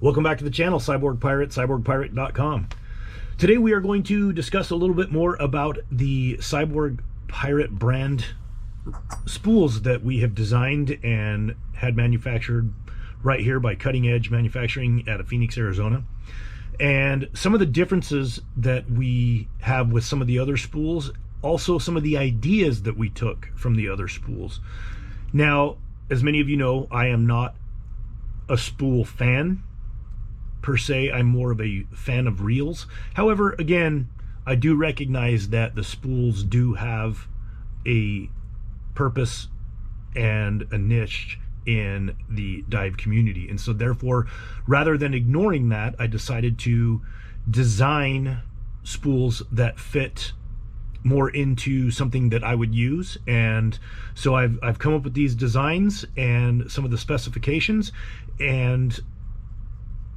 Welcome back to the channel, Cyborg Pirate, cyborgpirate.com. Today we are going to discuss a little bit more about the Cyborg Pirate brand spools that we have designed and had manufactured right here by Cutting Edge Manufacturing out of Phoenix, Arizona. And some of the differences that we have with some of the other spools, also some of the ideas that we took from the other spools. Now, as many of you know, I am not a spool fan per se. I'm more of a fan of reels. However, again, I do recognize that the spools do have a purpose and a niche in the dive community, and so therefore, rather than ignoring that, I decided to design spools that fit more into something that I would use. And so I've come up with these designs and some of the specifications, and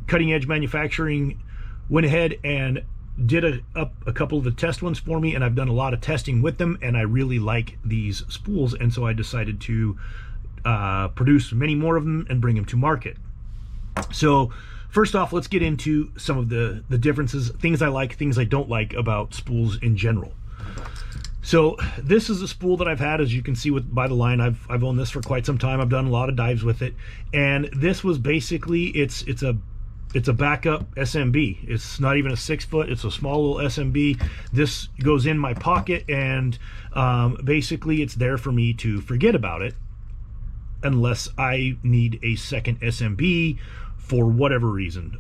Cutting Edge Manufacturing went ahead and did a couple of the test ones for me, and I've done a lot of testing with them, and I really like these spools, and so I decided to produce many more of them and bring them to market. So first off, let's get into some of the differences, things I like, things I don't like about spools in general. So this is a spool that I've had, as you can see by the line. I've owned this for quite some time. I've done a lot of dives with it, and this was basically it's a backup SMB. It's not even a 6-foot. It's a small little SMB. This goes in my pocket, and basically it's there for me to forget about it unless I need a second SMB for whatever reason.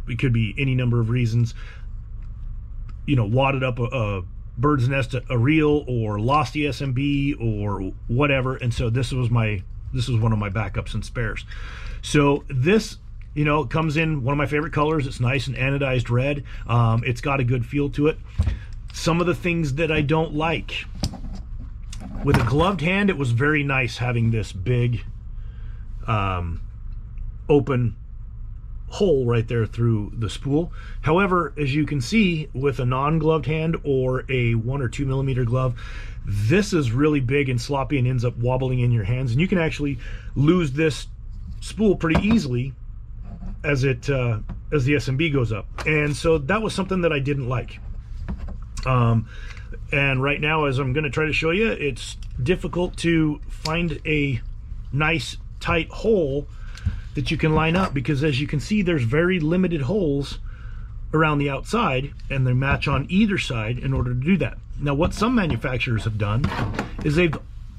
It could be any number of reasons. You know, wadded up a bird's nest, a reel, or lost the SMB or whatever. And so this was one of my backups and spares. So this, you know, it comes in one of my favorite colors. It's nice and anodized red. It's got a good feel to it. Some of the things that I don't like. With a gloved hand, it was very nice having this big open hole right there through the spool. However, as you can see, with a non-gloved hand or a 1 or 2 millimeter glove, this is really big and sloppy and ends up wobbling in your hands, and you can actually lose this spool pretty easily as the SMB goes up. And so that was something that I didn't like. And right now, as I'm going to try to show you, it's difficult to find a nice tight hole that you can line up, because as you can see, there's very limited holes around the outside, and they match on either side in order to do that. Now, what some manufacturers have done is they've,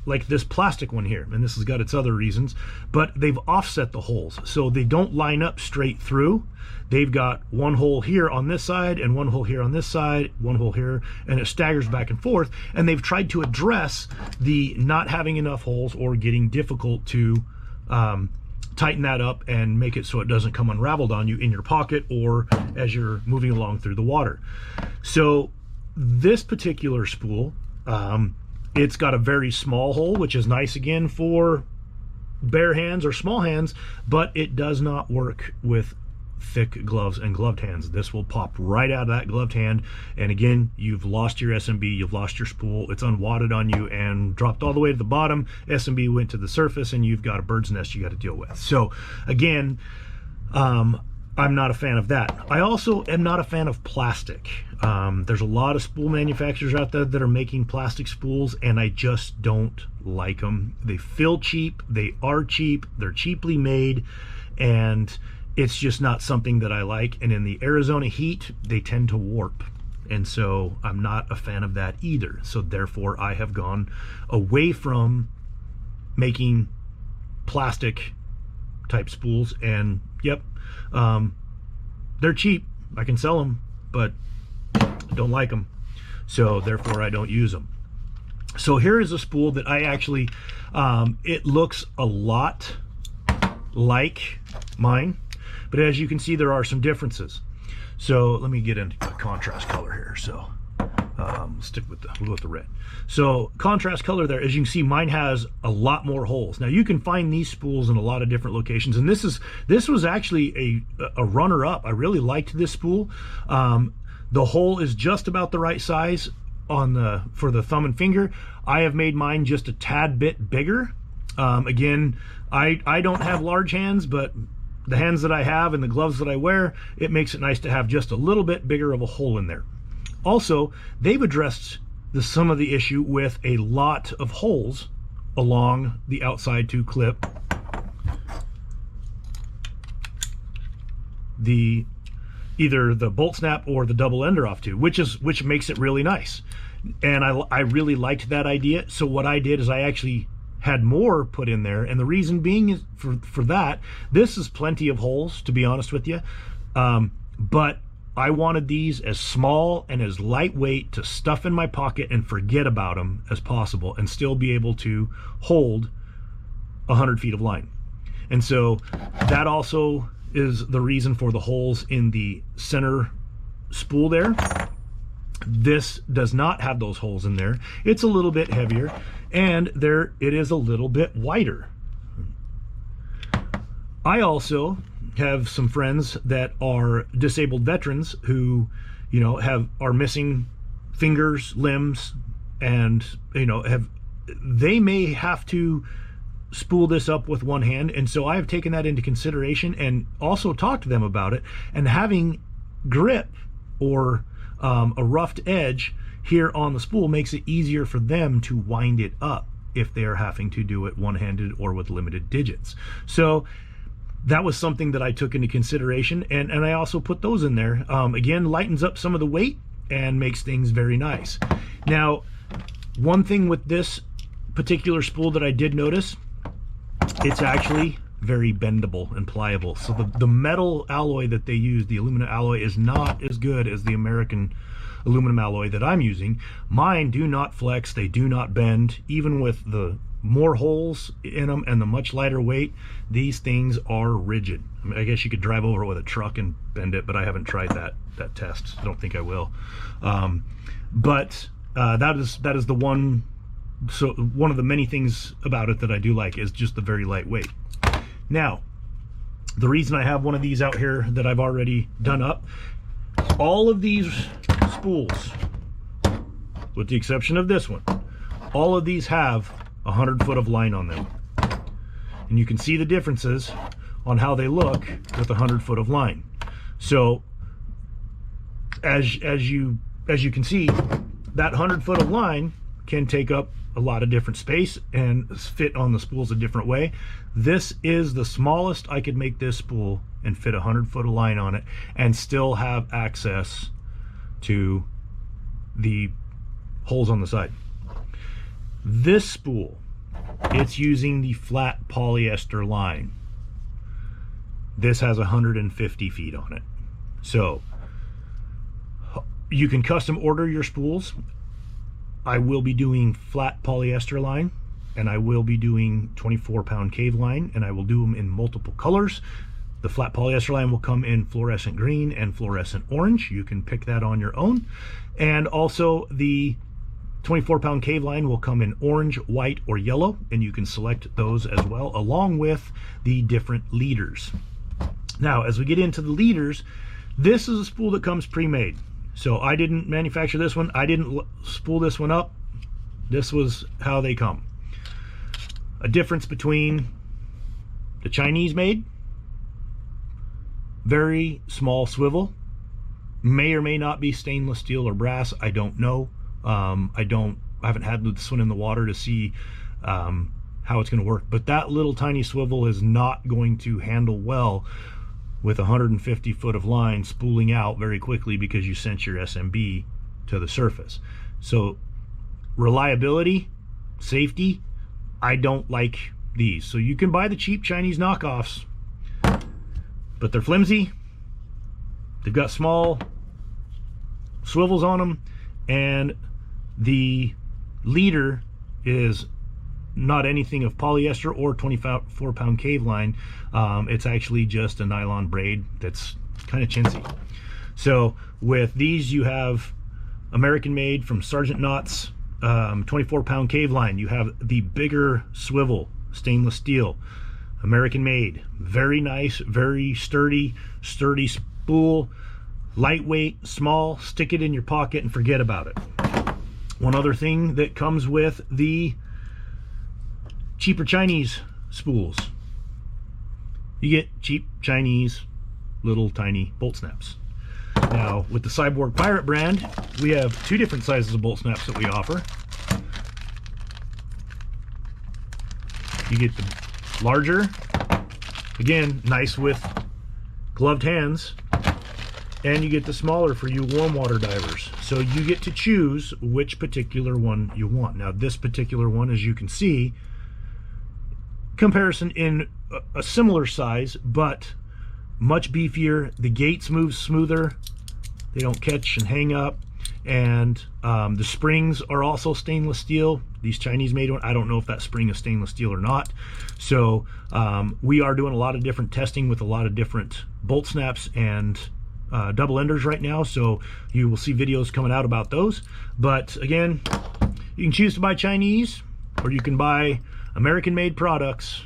like this plastic one here, and this has got its other reasons, but they've offset the holes so they don't line up straight through. They've got one hole here on this side and one hole here on this side, one hole here, and it staggers back and forth. And they've tried to address the not having enough holes or getting difficult to tighten that up and make it so it doesn't come unraveled on you in your pocket or as you're moving along through the water. So this particular spool, it's got a very small hole, which is nice again for bare hands or small hands, but it does not work with thick gloves and gloved hands. This will pop right out of that gloved hand, and again, you've lost your SMB, you've lost your spool, it's unwadded on you and dropped all the way to the bottom. SMB went to the surface, and you've got a bird's nest you got to deal with. So again, I'm not a fan of that. I also am not a fan of plastic. There's a lot of spool manufacturers out there that are making plastic spools, and I just don't like them. They feel cheap, they are cheap, they're cheaply made, and it's just not something that I like. And in the Arizona heat, they tend to warp, and so I'm not a fan of that either. So therefore, I have gone away from making plastic type spools, and yep, they're cheap, I can sell them, but I don't like them, so therefore I don't use them. So here is a spool that I actually, it looks a lot like mine, but as you can see, there are some differences. So let me get into a contrast color here. So stick with we'll go with the red. So contrast color there, as you can see, mine has a lot more holes. Now you can find these spools in a lot of different locations, and this was actually a runner-up. I really liked this spool. The hole is just about the right size for the thumb and finger. I have made mine just a tad bit bigger. Again, I don't have large hands, but the hands that I have and the gloves that I wear, it makes it nice to have just a little bit bigger of a hole in there. Also, they've addressed some of the issue with a lot of holes along the outside to clip either the bolt snap or the double ender off to, which makes it really nice. And I really liked that idea. So what I did is I actually had more put in there, and the reason being is for that, this is plenty of holes, to be honest with you, but I wanted these as small and as lightweight to stuff in my pocket and forget about them as possible, and still be able to hold 100 feet of line. And so that also is the reason for the holes in the center spool there. This does not have those holes in there. It's a little bit heavier, and it is a little bit wider. I also have some friends that are disabled veterans who, you know, are missing fingers, limbs, and, you know, they may have to spool this up with one hand. And so I have taken that into consideration and also talked to them about it, and having grip or a roughed edge here on the spool makes it easier for them to wind it up if they're having to do it one-handed or with limited digits. So that was something that I took into consideration, and I also put those in there. Again, lightens up some of the weight and makes things very nice. Now, one thing with this particular spool that I did notice, it's actually very bendable and pliable. So the metal alloy that they use, the aluminum alloy, is not as good as the American aluminum alloy that I'm using. Mine do not flex, they do not bend. Even with the more holes in them and the much lighter weight, these things are rigid. I mean, I guess you could drive over it with a truck and bend it, but I haven't tried that test. I don't think I will. But that is the one. So one of the many things about it that I do like is just the very lightweight. Now, the reason I have one of these out here that I've already done up, all of these spools, with the exception of this one, all of these have 100 foot of line on them. And you can see the differences on how they look with 100 foot of line. So as you can see, that 100 foot of line can take up a lot of different space and fit on the spools a different way. This is the smallest I could make this spool and fit 100 foot of line on it and still have access to the holes on the side. This spool, it's using the flat polyester line. This has 150 feet on it. So you can custom order your spools. I will be doing flat polyester line, and I will be doing 24-pound cave line, and I will do them in multiple colors. The flat polyester line will come in fluorescent green and fluorescent orange. You can pick that on your own. And also the 24-pound cave line will come in orange, white, or yellow, and you can select those as well, along with the different leaders. Now, as we get into the leaders, this is a spool that comes pre-made. So I didn't manufacture this one. I didn't spool this one up. This was how they come. A difference between the Chinese made, very small swivel, may or may not be stainless steel or brass. I don't know. I haven't had this one in the water to see how it's going to work. But that little tiny swivel is not going to handle well with 150 foot of line spooling out very quickly, because you sent your SMB to the surface. So reliability, safety, I don't like these. So you can buy the cheap Chinese knockoffs, but they're flimsy. They've got small swivels on them, and the leader is not anything of polyester or 24-pound cave line. It's actually just a nylon braid that's kind of chintzy. So with these, you have American made from Sergeant Knott's 24-pound cave line. You have the bigger swivel, stainless steel, American made, very nice, very sturdy spool, lightweight, small, stick it in your pocket and forget about it. One other thing that comes with the cheaper Chinese spools, you get cheap Chinese little tiny bolt snaps. Now with the Cyborg Pirate brand, we have two different sizes of bolt snaps that we offer. You get the larger, again, nice with gloved hands, and you get the smaller for you warm water divers. So you get to choose which particular one you want. Now this particular one, as you can see, comparison in a similar size, but much beefier. The gates move smoother, they don't catch and hang up, and the springs are also stainless steel. These Chinese made one, I don't know if that spring is stainless steel or not. So we are doing a lot of different testing with a lot of different bolt snaps and double enders right now, so you will see videos coming out about those. But again, you can choose to buy Chinese, or you can buy American made products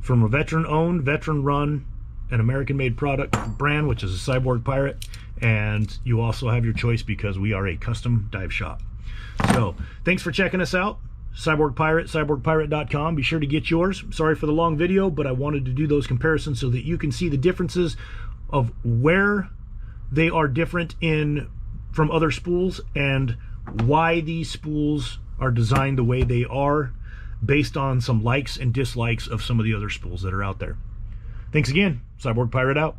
from a veteran owned, veteran run, and American made product brand, which is a Cyborg Pirate. And you also have your choice because we are a custom dive shop. So thanks for checking us out. Cyborg Pirate, cyborgpirate.com. Be sure to get yours. Sorry for the long video, but I wanted to do those comparisons so that you can see the differences of where they are different from other spools, and why these spools are designed the way they are based on some likes and dislikes of some of the other spools that are out there. Thanks again. Cyborg Pirate out.